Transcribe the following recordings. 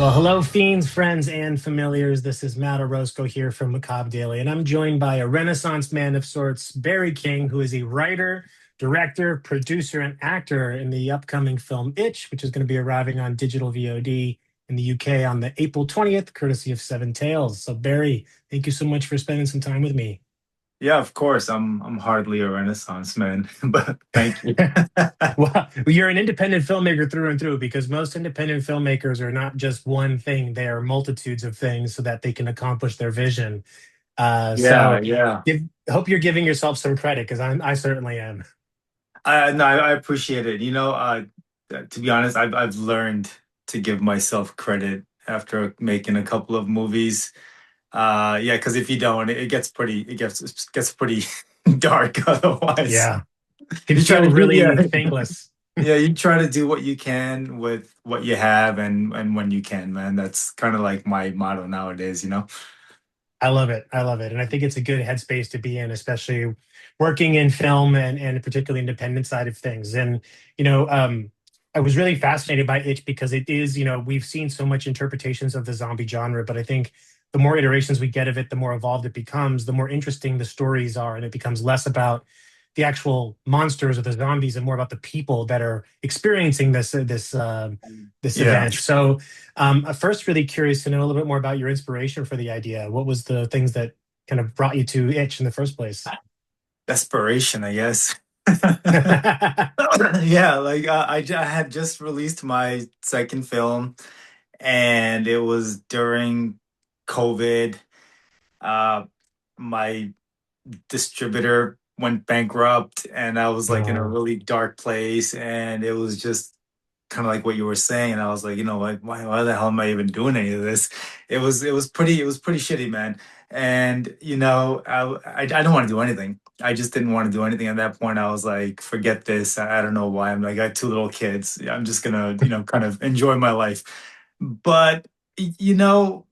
Well, hello, fiends, friends, and familiars. This is Matt Orozco here from Macabre Daily, and I'm joined by a Renaissance man of sorts, Bari King, who is a writer, director, producer, and actor in the upcoming film Itch, which is going to be arriving on digital VOD in the UK on the April 20th, courtesy of Seven Tales. So, Barry, thank you so much for spending some time with me. Yeah, of course. I'm hardly a Renaissance man, but thank you. Well, you're an independent filmmaker through and through because most independent filmmakers are not just one thing, they are multitudes of things so that they can accomplish their vision. Uh, Yeah, so yeah. hope you're giving yourself some credit because I certainly am. No, I appreciate it. To be honest, I've learned to give myself credit after making a couple of movies. Yeah, because if you don't, it gets pretty dark otherwise. Yeah. Can You try feel to do really yeah. thankless. Yeah, you try to do what you can with what you have and when you can, man. That's kind of like my motto nowadays. I love it. I love it. And I think it's a good headspace to be in, especially working in film and particularly independent side of things. And, you know, um, I was really fascinated by Itch because it is, we've seen so much interpretations of the zombie genre, but I think the more iterations we get of it, the more evolved it becomes, the more interesting the stories are. And it becomes less about the actual monsters or the zombies and more about the people that are experiencing this Yeah. event. So first, really curious to know a little bit more about your inspiration for the idea. What was the things that kind of brought you to Itch in the first place? Desperation, I guess. Yeah, like I had just released my second film, and it was during COVID. Uh, my distributor went bankrupt, and I was like in a No. really dark place, and it was just kind of like what you were saying. And I was like, like why the hell am I even doing any of this? It was pretty shitty, man. And I don't want to do anything. I just didn't want to do anything at that point. I was like, forget this. I don't know why. I got two little kids. I'm just gonna, kind of enjoy my life. But you know,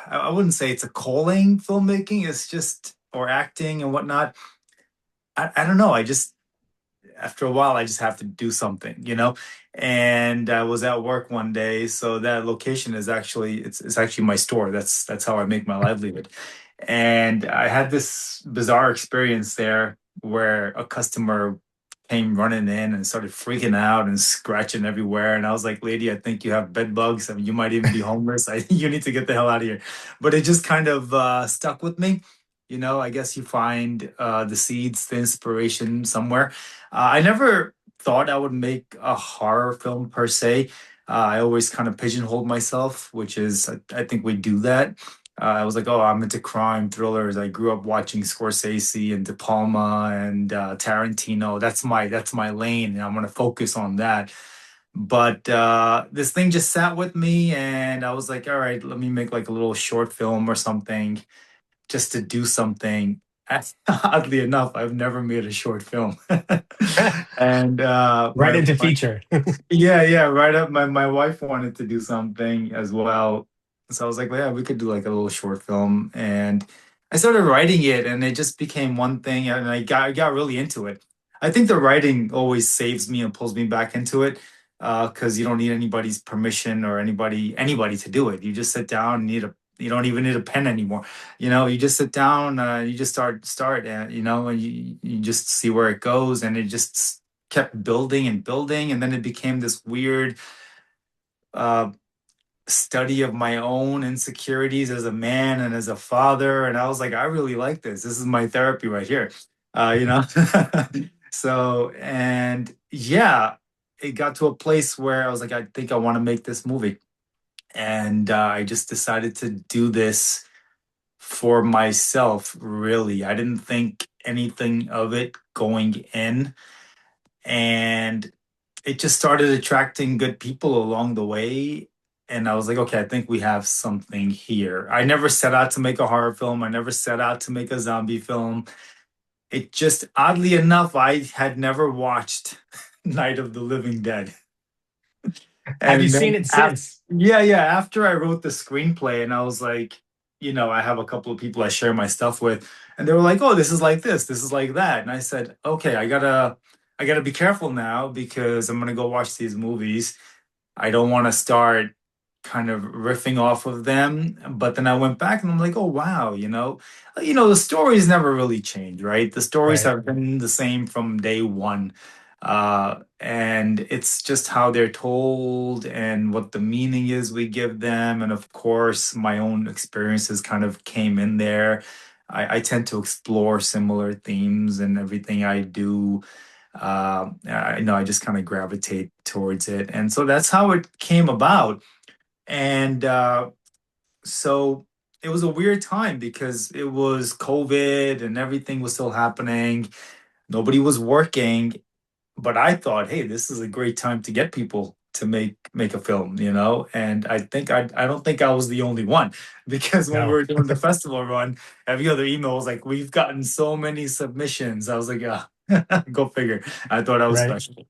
I wouldn't say it's a calling, filmmaking. It's just or acting and whatnot. I don't know. I just after a while I just have to do something. And I was at work one day, so that location is actually it's actually my store. That's how I make my livelihood. And I had this bizarre experience there where a customer came running in and started freaking out and scratching everywhere. And I was like, lady, I think you have bed bugs. I mean, you might even be homeless. You need to get the hell out of here. But it just kind of stuck with me. I guess you find the seeds, the inspiration somewhere. I never thought I would make a horror film per se. I always kind of pigeonholed myself, which is, I think we do that. I was like, oh, I'm into crime thrillers. I grew up watching Scorsese and De Palma and Tarantino. That's my lane, and I'm gonna focus on that. But this thing just sat with me, and I was like, all right, let me make like a little short film or something just to do something. Oddly enough, I've never made a short film. And Right into feature. yeah, yeah, right up. My wife wanted to do something as well. So I was like, well, yeah, we could do like a little short film. And I started writing it, and it just became one thing, and I got really into it. I think the writing always saves me and pulls me back into it. Because you don't need anybody's permission or anybody to do it. You just sit down and you don't even need a pen anymore. You just sit down, you just start, and you just see where it goes, and it just kept building and building, and then it became this weird uh, study of my own insecurities as a man and as a father. And I was like, I really like this. This is my therapy right here. Uh, you know. So and yeah, it got to a place where I was like, I think I want to make this movie, and I just decided to do this for myself. Really, I didn't think anything of it going in, and it just started attracting good people along the way. And I was like, okay, I think we have something here. I never set out to make a horror film. I never set out to make a zombie film. It just, oddly enough, I had never watched Night of the Living Dead. Have you And seen then it after, since? yeah, yeah, after I wrote the screenplay, and I was like, I have a couple of people I share my stuff with, and they were like, "Oh, this is like this is like that." And I said, "Okay, I gotta be careful now because I'm gonna go watch these movies. I don't want to start. kind of riffing off of them. But then I went back and I'm like, oh wow, the stories never really change, right? The stories Right. have been the same from day one. And it's just how they're told and what the meaning is we give them. And of course, my own experiences kind of came in there. I tend to explore similar themes in everything I do. I just kind of gravitate towards it. And so that's how it came about. And so it was a weird time because it was COVID and everything was still happening. Nobody was working, but I thought, hey, this is a great time to get people to make a film, And I don't think I was the only one because when we No. were doing the festival run, every other email was like, we've gotten so many submissions. I was like, yeah, go figure. I thought I was Right. special.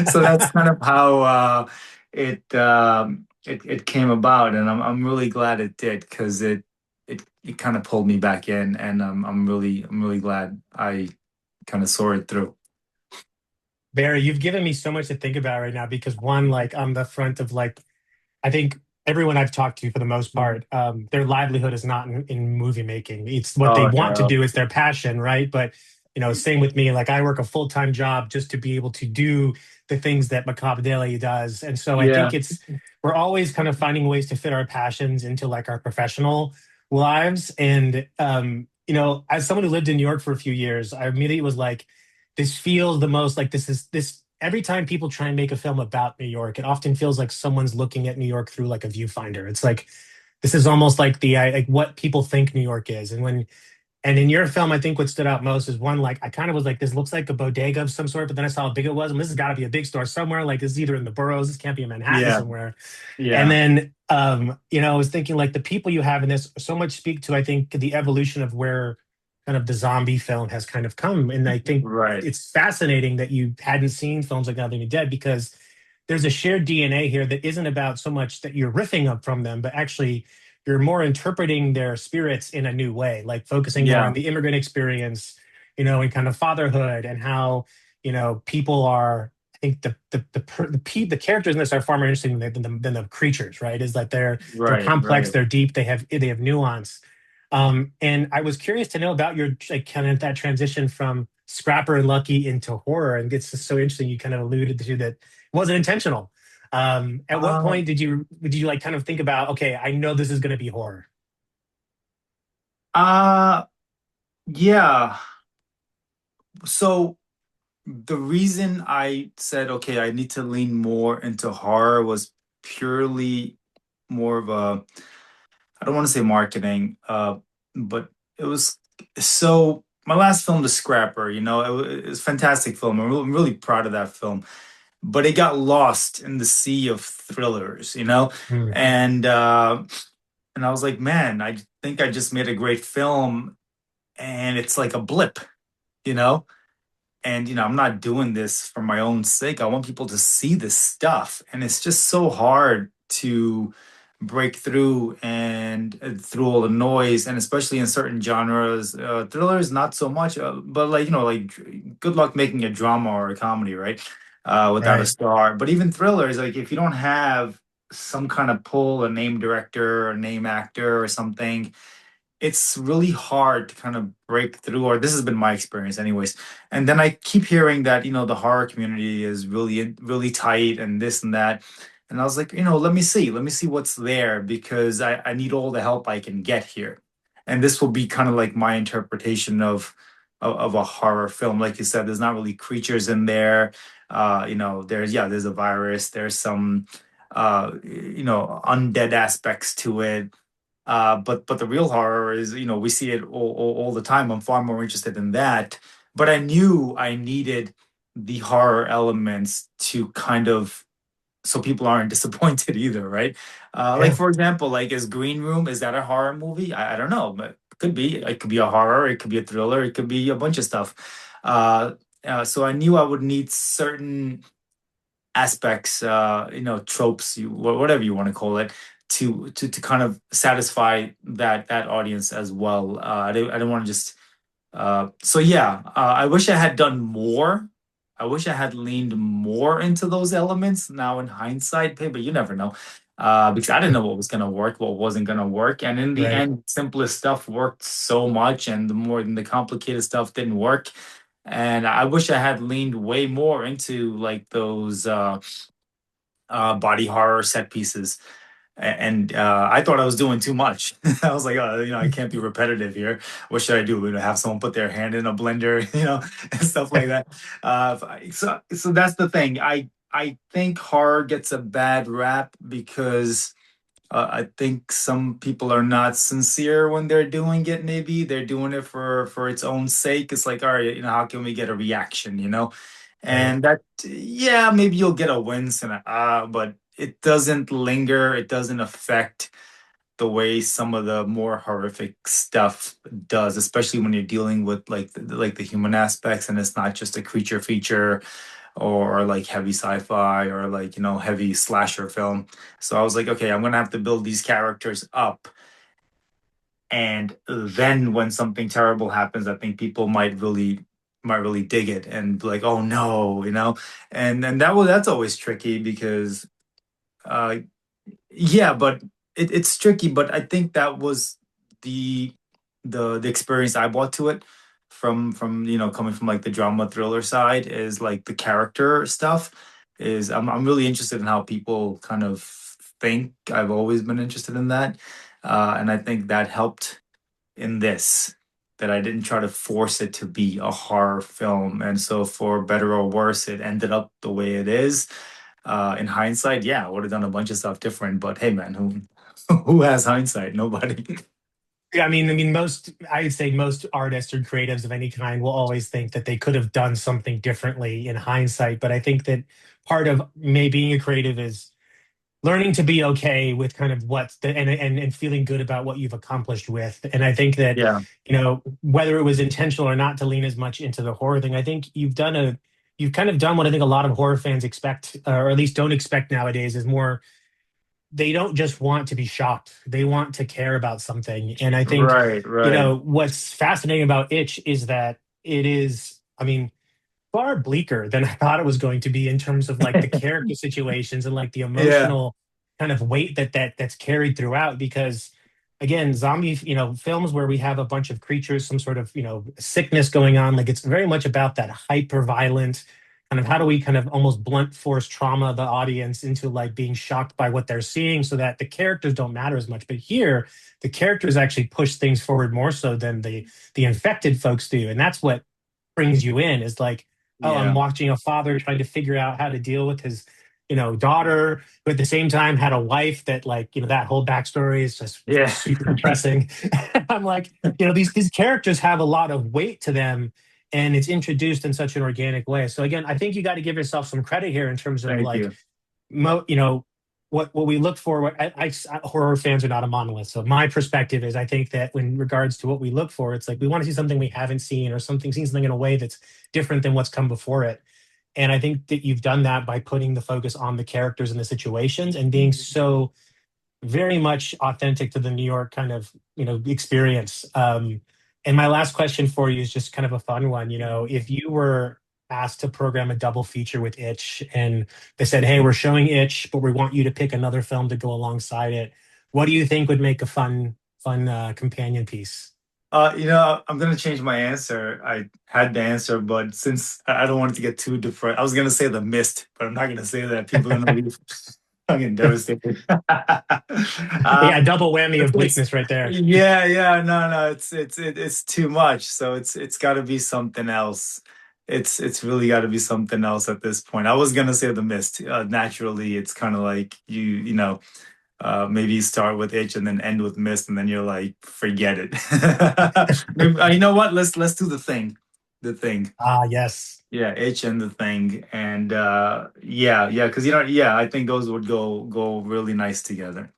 So that's kind of how it came about, and I'm really glad it did because it kind of pulled me back in, and I'm really glad I kind of saw it through. Barry, you've given me so much to think about right now because one, like on the front of like I think everyone I've talked to, for the most part, their livelihood is not in movie making. It's what they Oh want to no. do. It's their passion, right? But same with me. Like I work a full-time job just to be able to do the things that Macabre Daily does, and so I Yeah. think we're always kind of finding ways to fit our passions into like our professional lives. And as someone who lived in New York for a few years, I immediately was like, this feels the most like this every time people try and make a film about New York, it often feels like someone's looking at New York through like a viewfinder. It's like this is almost like the like what people think New York is. And in your film, I think what stood out most is one, like I kind of was like, this looks like a bodega of some sort, but then I saw how big it was, and this has got to be a big store somewhere. Like this is either in the boroughs, this can't be in Manhattan Yeah. somewhere. And Yeah. then I was thinking like the people you have in this so much speak to, I think, the evolution of where kind of the zombie film has kind of come. And I think Right. it's fascinating that you hadn't seen films like Nothing to Dead because there's a shared DNA here that isn't about so much that you're riffing up from them, but actually you're more interpreting their spirits in a new way, like focusing more on Yeah. the immigrant experience, and kind of fatherhood and how, people are. I think the characters in this are far more interesting than the creatures, right? Is that they're Right. complex, Right. they're deep, they have nuance. And I was curious to know about your like kind of that transition from Scrapper and Lucky into horror, and it's just so interesting. You kind of alluded to that it wasn't intentional. At what Uh, point did you like kind of think about, okay, I know this is going to be horror? uh, yeah. So the reason I said, okay, I need to lean more into horror was purely more of I don't want to say marketing, but it was so my last film, The Scrapper, it was a fantastic film. I'm really proud of that film, but it got lost in the sea of thrillers, Hmm. and uh, and I was like, man, I think I just made a great film, and it's like a blip, you know. And I'm not doing this for my own sake. I want people to see this stuff, and it's just so hard to break through and through all the noise, and especially in certain genres. Thrillers, not so much, but like good luck making a drama or a comedy, right? Without a Right. star. But even thrillers, like if you don't have some kind of pull, a name director, or name actor, or something, it's really hard to kind of break through, or this has been my experience anyways. And then I keep hearing that the horror community is really really tight and this and that, and I was like, let me see what's there, because I need all the help I can get here. And this will be kind of like my interpretation of a horror film. Like you said, there's not really creatures in there. There's a virus, there's some undead aspects to it, but the real horror is, we see it all the time. I'm far more interested in that. But I knew I needed the horror elements to kind of, so people aren't disappointed either, right? Like Yeah. for example, like is Green Room, is that a horror movie? I don't know, but it could be. It could be a horror. It could be a thriller. It could be a bunch of stuff. Uh, so I knew I would need certain aspects, tropes, whatever you want to call it, to kind of satisfy that audience as well. I didn't want to just. So yeah, I wish I had done more. I wish I had leaned more into those elements now in hindsight, but you never know. because I didn't know what was gonna work, what wasn't gonna work, and in the Right. end, simplest stuff worked so much, and the complicated stuff didn't work. And I wish I had leaned way more into like those body horror set pieces. And I thought I was doing too much. I was like, oh, I can't be repetitive here. What should I do? Have someone put their hand in a blender, and stuff like that. So that's the thing. I think horror gets a bad rap because I think some people are not sincere when they're doing it. Maybe they're doing it for its own sake. It's like, all right, how can we get a reaction? Right. And that, yeah, maybe you'll get a wince and a but it doesn't linger. It doesn't affect the way some of the more horrific stuff does, especially when you're dealing with like the human aspects, and it's not just a creature feature or like heavy sci-fi or like heavy slasher film. So I was like, okay, I'm gonna have to build these characters up, and then when something terrible happens, I think people might really dig it and be like, oh no, and that's always tricky because uh yeah, but it's tricky, but I think that was the the experience I brought to it from coming from like the drama thriller side is like the character stuff is I'm really interested in how people kind of think. I've always been interested in that. And I think that helped in this, that I didn't try to force it to be a horror film. And so for better or worse, it ended up the way it is. In hindsight, yeah, I would have done a bunch of stuff different. But hey, man, who who has hindsight? Nobody. Yeah, I'd say most artists or creatives of any kind will always think that they could have done something differently in hindsight. But I think that part of me being a creative is learning to be okay with kind of what's the and feeling good about what you've accomplished with. And I think that, Yeah, whether it was intentional or not to lean as much into the horror thing, I think you've kind of done what I think a lot of horror fans expect, or at least don't expect nowadays, is more they don't just want to be shocked. They want to care about something. And I think, right, right. what's fascinating about Itch is that it is, far bleaker than I thought it was going to be in terms of like the character situations and like the Yeah, emotional kind of weight that's carried throughout. Because again, zombie, films where we have a bunch of creatures, some sort of, sickness going on, like it's very much about that hyper violent kind of how do we kind of almost blunt force trauma the audience into like being shocked by what they're seeing so that the characters don't matter as much. But here, the characters actually push things forward more so than the infected folks do. And that's what brings you in, is like, oh, I'm yeah, watching a father trying to figure out how to deal with his, daughter, but at the same time had a wife that, like, that whole backstory is just yeah. super depressing. I'm like, these characters have a lot of weight to them, and it's introduced in such an organic way. So again, I think you got to give yourself some credit here in terms of Thank like, you. what we look for. Horror fans are not a monolith. So my perspective is, I think that in regards to what we look for, it's like we want to see something we haven't seen, or seen something in a way that's different than what's come before it. And I think that you've done that by putting the focus on the characters and the situations and being so very much authentic to the New York kind of, experience. And my last question for you is just kind of a fun one. If you were asked to program a double feature with Itch, and they said, "Hey, we're showing Itch, but we want you to pick another film to go alongside it," what do you think would make a fun companion piece? I'm gonna change my answer. I had the answer, but since I don't want it to get too different, I was gonna say The Mist, but I'm not gonna say that. People are gonna be fucking devastated. Yeah, um, double whammy of it's bleakness right there. yeah, yeah, no, it's too much. So it's got to be something else. It's really got to be something else at this point. I was gonna say The Mist. Naturally, it's kind of like maybe you start with Itch and then end with Mist, and then you're like, forget it. You know what? Let's do The Thing. The Thing. Ah, yes. Yeah, Itch and The Thing, and yeah, yeah, because yeah, I think those would go really nice together.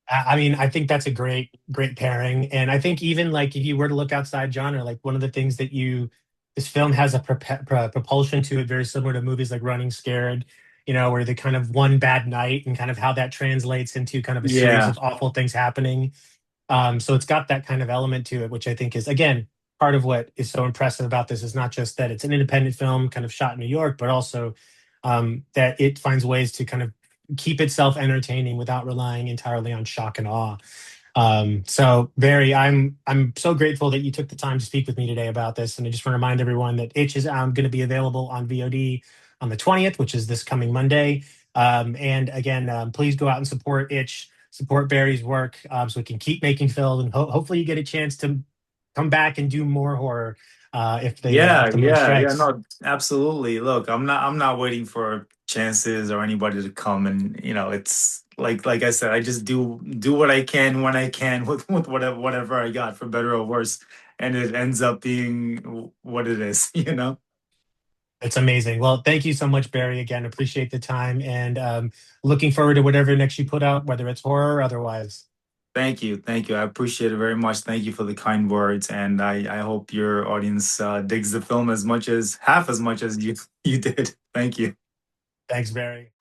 I think that's a great pairing. And I think even like if you were to look outside genre, like one of the things that this film has a propulsion to it very similar to movies like Running Scared, where the kind of one bad night and kind of how that translates into kind of a series Yeah, of awful things happening. So it's got that kind of element to it, which I think is, again, part of what is so impressive about this is not just that it's an independent film kind of shot in New York, but also that it finds ways to kind of keep itself entertaining without relying entirely on shock and awe. So Barry, I'm so grateful that you took the time to speak with me today about this. And I just want to remind everyone that Itch is going to be available on VOD on the 20th, which is this coming Monday. And again, please go out and support Itch, support Barry's work, so we can keep making films, and hopefully you get a chance to come back and do more horror if Yeah, the mood yeah, yeah. strikes. No, absolutely. Look, I'm not waiting for chances or anybody to come, and it's like I said, I just do what I can when I can with whatever I got, for better or worse, and it ends up being what it is, you know? It's amazing. Well, thank you so much, Barry. Again, appreciate the time, and looking forward to whatever next you put out, whether it's horror or otherwise. Thank you. Thank you. I appreciate it very much. Thank you for the kind words, and I hope your audience digs the film as much as half as much as you you did. Thank you. Thanks, Barry.